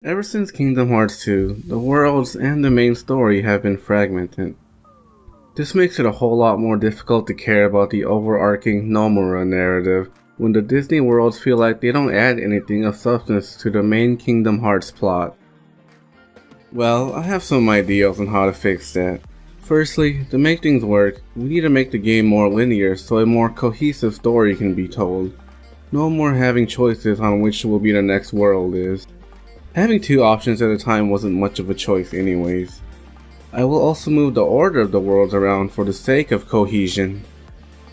Ever since Kingdom Hearts 2, the worlds and the main story have been fragmented. This makes it a whole lot more difficult to care about the overarching Nomura narrative when the Disney worlds feel like they don't add anything of substance to the main Kingdom Hearts plot. Well, I have some ideas on how to fix that. Firstly, to make things work, we need to make the game more linear so a more cohesive story can be told. No more having choices on which will be the next world is. Having two options at a time wasn't much of a choice anyways. I will also move the order of the worlds around for the sake of cohesion.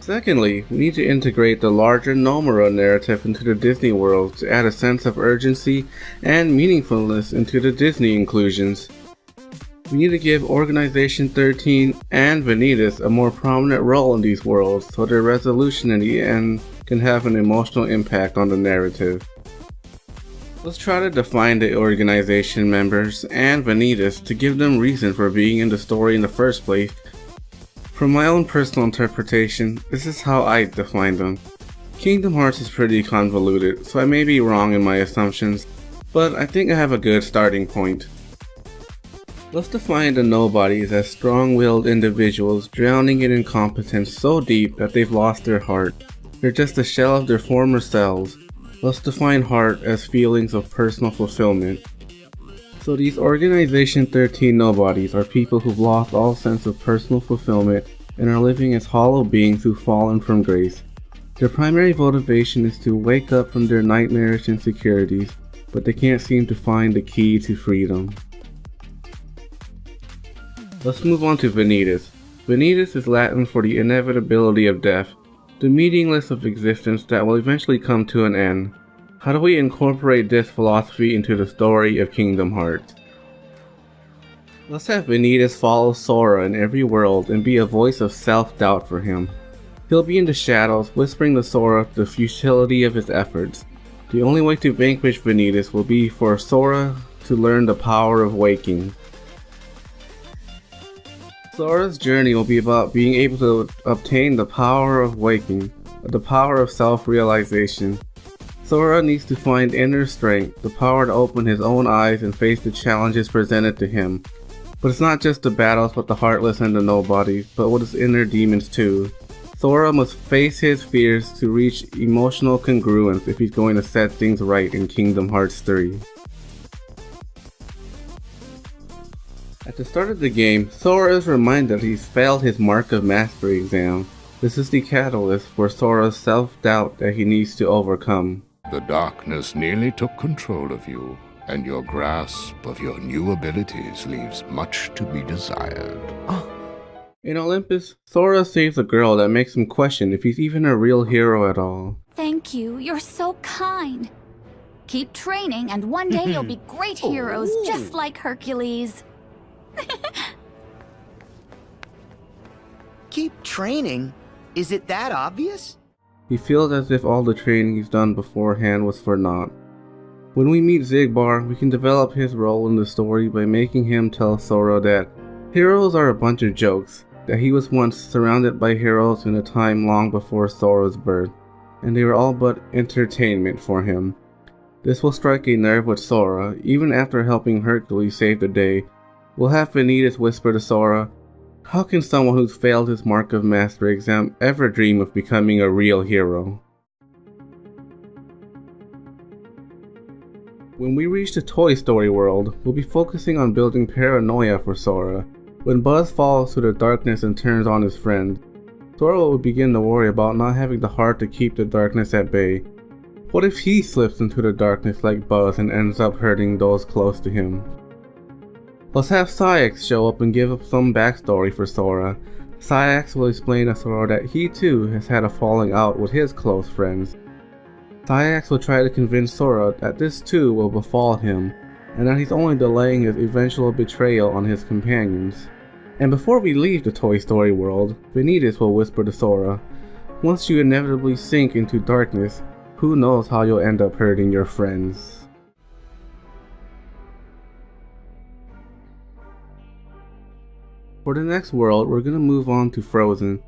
Secondly, we need to integrate the larger Nomura narrative into the Disney world to add a sense of urgency and meaningfulness into the Disney inclusions. We need to give Organization 13 and Vanitas a more prominent role in these worlds so their resolution in the end can have an emotional impact on the narrative. Let's try to define the organization members and Vanitas to give them reason for being in the story in the first place. From my own personal interpretation, this is how I define them. Kingdom Hearts is pretty convoluted, so I may be wrong in my assumptions, but I think I have a good starting point. Let's define the Nobodies as strong-willed individuals drowning in incompetence so deep that they've lost their heart. They're just a shell of their former selves. Let's define heart as feelings of personal fulfillment. So these Organization 13 Nobodies are people who've lost all sense of personal fulfillment and are living as hollow beings who've fallen from grace. Their primary motivation is to wake up from their nightmarish insecurities, but they can't seem to find the key to freedom. Let's move on to Vanitas. Vanitas is Latin for the inevitability of death, the meaningless of existence that will eventually come to an end. How do we incorporate this philosophy into the story of Kingdom Hearts? Let's have Vanitas follow Sora in every world and be a voice of self-doubt for him. He'll be in the shadows, whispering to Sora the futility of his efforts. The only way to vanquish Vanitas will be for Sora to learn the power of waking. Sora's journey will be about being able to obtain the power of waking, the power of self-realization. Sora needs to find inner strength, the power to open his own eyes and face the challenges presented to him. But it's not just the battles with the Heartless and the Nobodies, but with his inner demons too. Sora must face his fears to reach emotional congruence if he's going to set things right in Kingdom Hearts 3. At the start of the game, Sora is reminded that he's failed his Mark of Mastery exam. This is the catalyst for Sora's self-doubt that he needs to overcome. The darkness nearly took control of you, and your grasp of your new abilities leaves much to be desired. In Olympus, Sora saves a girl that makes him question if he's even a real hero at all. Thank you, you're so kind. Keep training and one day you'll be great heroes just like Hercules. Keep training? Is it that obvious? He feels as if all the training he's done beforehand was for naught. When we meet Xigbar, we can develop his role in the story by making him tell Sora that heroes are a bunch of jokes, that he was once surrounded by heroes in a time long before Sora's birth, and they were all but entertainment for him. This will strike a nerve with Sora. Even after helping Hercules save the day, we'll have Vanitas whisper to Sora, "How can someone who's failed his Mark of Mastery exam ever dream of becoming a real hero?" When we reach the Toy Story world, we'll be focusing on building paranoia for Sora. When Buzz falls to the darkness and turns on his friend, Sora will begin to worry about not having the heart to keep the darkness at bay. What if he slips into the darkness like Buzz and ends up hurting those close to him? Let's have Saïx show up and give up some backstory for Sora. Saïx will explain to Sora that he too has had a falling out with his close friends. Saïx will try to convince Sora that this too will befall him, and that he's only delaying his eventual betrayal on his companions. And before we leave the Toy Story world, Vanitas will whisper to Sora, "Once you inevitably sink into darkness, who knows how you'll end up hurting your friends." For the next world, we're gonna move on to Frozen.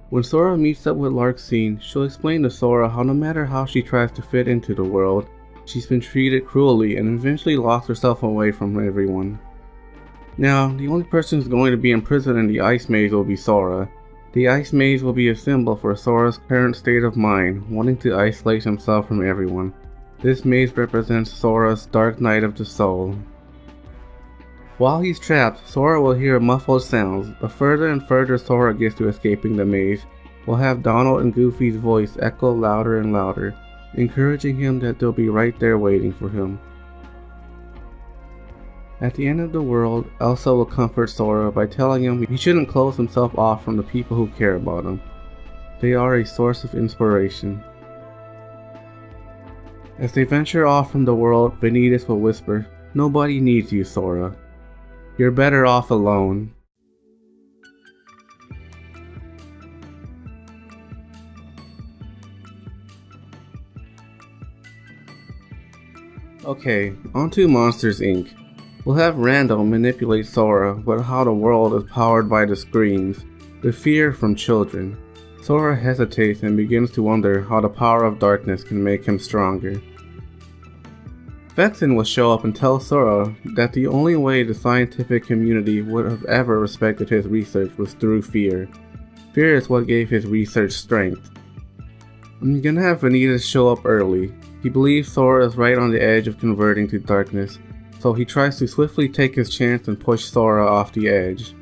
When Sora meets up with Larxene, she'll explain to Sora how no matter how she tries to fit into the world, She's been treated cruelly and eventually locked herself away from everyone. Now, the only person who's going to be imprisoned in the Ice Maze will be Sora. The Ice Maze will be a symbol for Sora's current state of mind, wanting to isolate himself from everyone. This maze represents Sora's dark night of the soul. While he's trapped, Sora will hear muffled sounds. The further and further Sora gets to escaping the maze, we'll have Donald and Goofy's voice echo louder and louder, encouraging him that they'll be right there waiting for him. At the end of the world, Elsa will comfort Sora by telling him he shouldn't close himself off from the people who care about him. They are a source of inspiration. As they venture off from the world, Vanitas will whisper, "Nobody needs you, Sora. You're better off alone." Okay, on to Monsters Inc. We'll have Randall manipulate Sora with how the world is powered by the screams, the fear from children. Sora hesitates and begins to wonder how the power of darkness can make him stronger. Vexen will show up and tell Sora that the only way the scientific community would have ever respected his research was through fear. Fear is what gave his research strength. I'm gonna have Vanitas show up early. He believes Sora is right on the edge of converting to darkness, so he tries to swiftly take his chance and push Sora off the edge.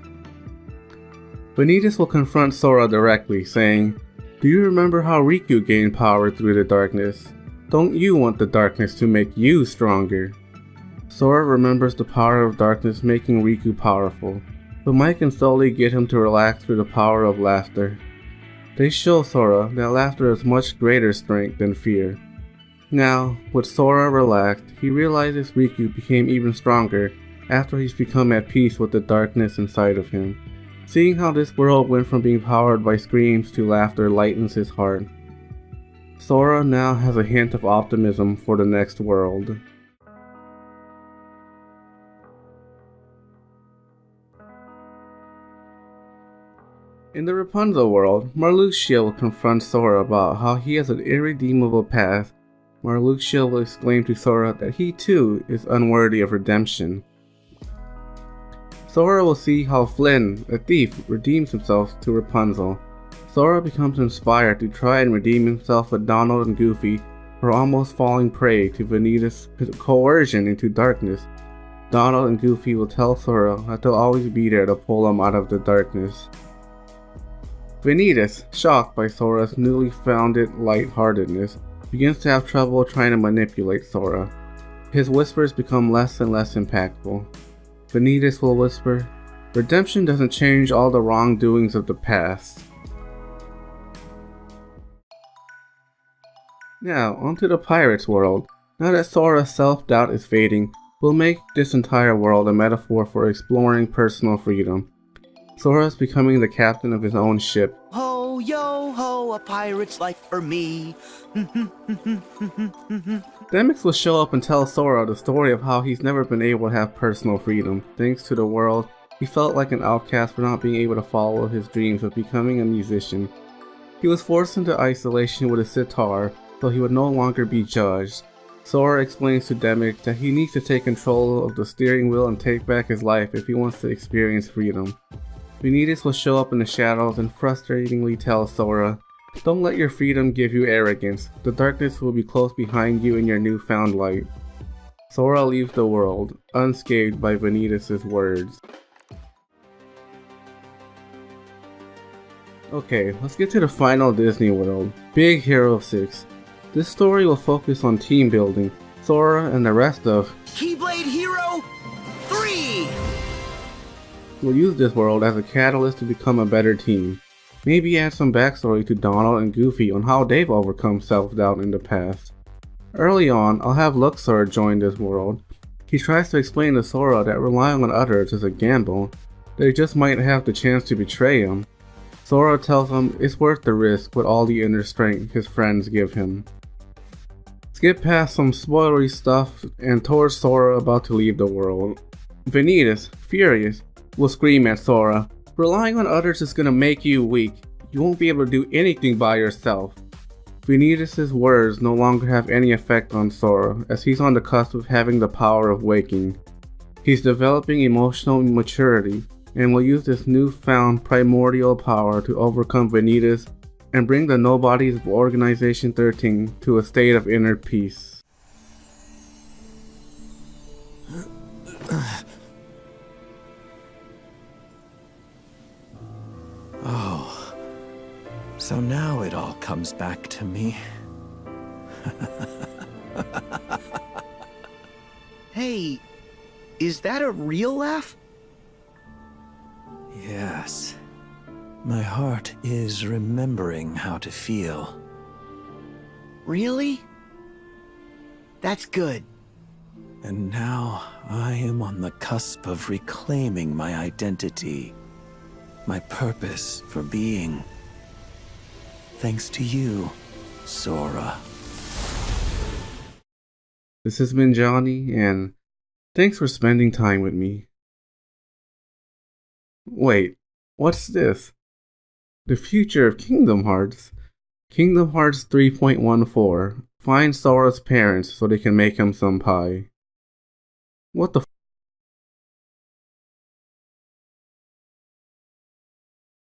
Vanitas will confront Sora directly, saying, "Do you remember how Riku gained power through the darkness? Don't you want the darkness to make you stronger?" Sora remembers the power of darkness making Riku powerful, but Mike can slowly get him to relax through the power of laughter. They show Sora that laughter is much greater strength than fear. Now, with Sora relaxed, he realizes Riku became even stronger after he's become at peace with the darkness inside of him. Seeing how this world went from being powered by screams to laughter lightens his heart. Sora now has a hint of optimism for the next world. In the Rapunzel world, Marluxia will confront Sora about how he has an irredeemable past. Marluxia will exclaim to Sora that he too is unworthy of redemption. Sora will see how Flynn, a thief, redeems himself to Rapunzel. Sora becomes inspired to try and redeem himself with Donald and Goofy for almost falling prey to Vanitas' coercion into darkness. Donald and Goofy will tell Sora that they'll always be there to pull him out of the darkness. Vanitas, shocked by Sora's newly founded lightheartedness, begins to have trouble trying to manipulate Sora. His whispers become less and less impactful. Vanitas will whisper, "Redemption doesn't change all the wrongdoings of the past." Now, onto the Pirates world. Now that Sora's self-doubt is fading, we'll make this entire world a metaphor for exploring personal freedom. Sora's becoming the captain of his own ship. Ho, yo, ho, a pirate's life for me. Demyx will show up and tell Sora the story of how he's never been able to have personal freedom. Thanks to the world, he felt like an outcast for not being able to follow his dreams of becoming a musician. He was forced into isolation with a sitar, so he would no longer be judged. Sora explains to Demyx that he needs to take control of the steering wheel and take back his life if he wants to experience freedom. Vanitas will show up in the shadows and frustratingly tell Sora, "Don't let your freedom give you arrogance. The darkness will be close behind you in your newfound light." Sora leaves the world, unscathed by Vanitas' words. Okay, let's get to the final Disney world, Big Hero 6. This story will focus on team building. Sora and the rest of Keyblade Hero 3! will use this world as a catalyst to become a better team. Maybe add some backstory to Donald and Goofy on how they've overcome self-doubt in the past. Early on, I'll have Luxor join this world. He tries to explain to Sora that relying on others is a gamble. They just might have the chance to betray him. Sora tells him it's worth the risk with all the inner strength his friends give him. Skip past some spoilery stuff and towards Sora about to leave the world. Vanitas, furious, will scream at Sora, "Relying on others is gonna make you weak. You won't be able to do anything by yourself." Vanitas' words no longer have any effect on Sora, as he's on the cusp of having the power of waking. He's developing emotional maturity, and will use this newfound primordial power to overcome Vanitas and bring the Nobodies of Organization 13 to a state of inner peace. Oh, so now it all comes back to me. Hey, is that a real laugh? Yes. My heart is remembering how to feel. Really? That's good. And now I am on the cusp of reclaiming my identity, my purpose for being. Thanks to you, Sora. This has been Johnny, and thanks for spending time with me. Wait, what's this? The future of Kingdom Hearts. Kingdom Hearts 3.14. Find Sora's parents so they can make him some pie. What the